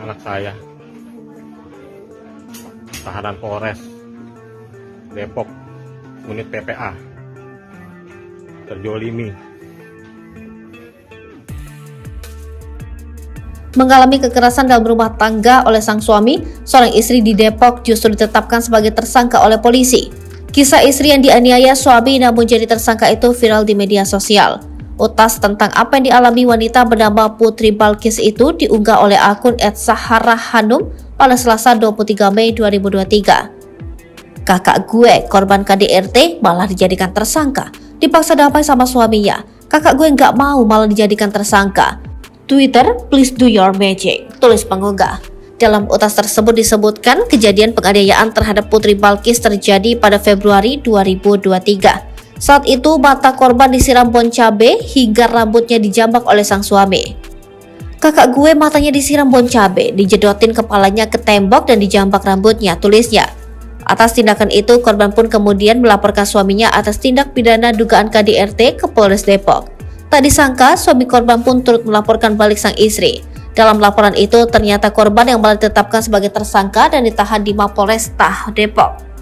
anak saya. Tahanan Polres Depok, unit PPA, terzolimi. Mengalami kekerasan dalam rumah tangga oleh sang suami, seorang istri di Depok justru ditetapkan sebagai tersangka oleh polisi. Kisah istri yang dianiaya suami namun jadi tersangka itu viral di media sosial. Utas tentang apa yang dialami wanita bernama Putri Balkis itu diunggah oleh akun @saharahanum pada Selasa 23 Mei 2023. Kakak gue, korban KDRT, malah dijadikan tersangka. Dipaksa damai sama suaminya. Kakak gue nggak mau malah dijadikan tersangka. Twitter, please do your magic, tulis pengunggah. Dalam utas tersebut disebutkan kejadian penganiayaan terhadap Putri Balkis terjadi pada Februari 2023. Saat itu mata korban disiram bon cabe hingga rambutnya dijambak oleh sang suami. Kakak gue matanya disiram bon cabe, dijedotin kepalanya ke tembok dan dijambak rambutnya, tulisnya. Atas tindakan itu, korban pun kemudian melaporkan suaminya atas tindak pidana dugaan KDRT ke Polres Depok. Tak disangka, suami korban pun turut melaporkan balik sang istri. Dalam laporan itu, ternyata korban yang malah ditetapkan sebagai tersangka dan ditahan di Mapolres Depok.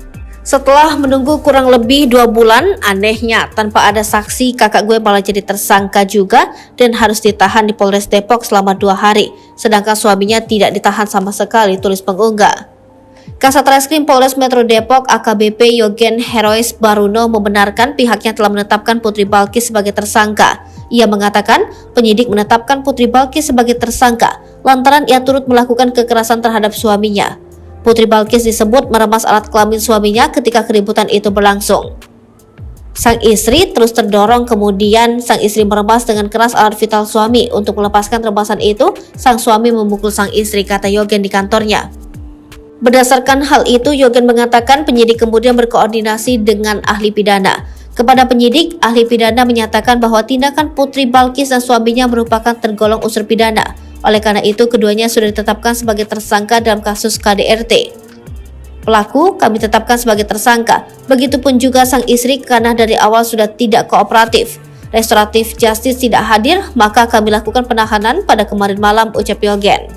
Setelah menunggu kurang lebih 2 bulan, anehnya tanpa ada saksi, kakak gue malah jadi tersangka juga dan harus ditahan di Polres Depok selama 2 hari. Sedangkan suaminya tidak ditahan sama sekali, tulis pengunggah. Kasat Reskrim Polres Metro Depok AKBP Yogen Herois Baruno membenarkan pihaknya telah menetapkan Putri Balkis sebagai tersangka. Ia mengatakan penyidik menetapkan Putri Balkis sebagai tersangka lantaran ia turut melakukan kekerasan terhadap suaminya. Putri Balkis disebut meremas alat kelamin suaminya ketika keributan itu berlangsung. Sang istri terus terdorong, kemudian sang istri meremas dengan keras alat vital suami. Untuk melepaskan remasan itu, sang suami memukul sang istri, kata Yogen di kantornya. Berdasarkan hal itu, Yogen mengatakan penyidik kemudian berkoordinasi dengan ahli pidana. Kepada penyidik, ahli pidana menyatakan bahwa tindakan Putri Balkis dan suaminya merupakan tergolong unsur pidana. Oleh karena itu, keduanya sudah ditetapkan sebagai tersangka dalam kasus KDRT. Pelaku kami tetapkan sebagai tersangka, begitupun juga sang istri karena dari awal sudah tidak kooperatif. Restoratif Justice tidak hadir, maka kami lakukan penahanan pada kemarin malam, ucap Yogen.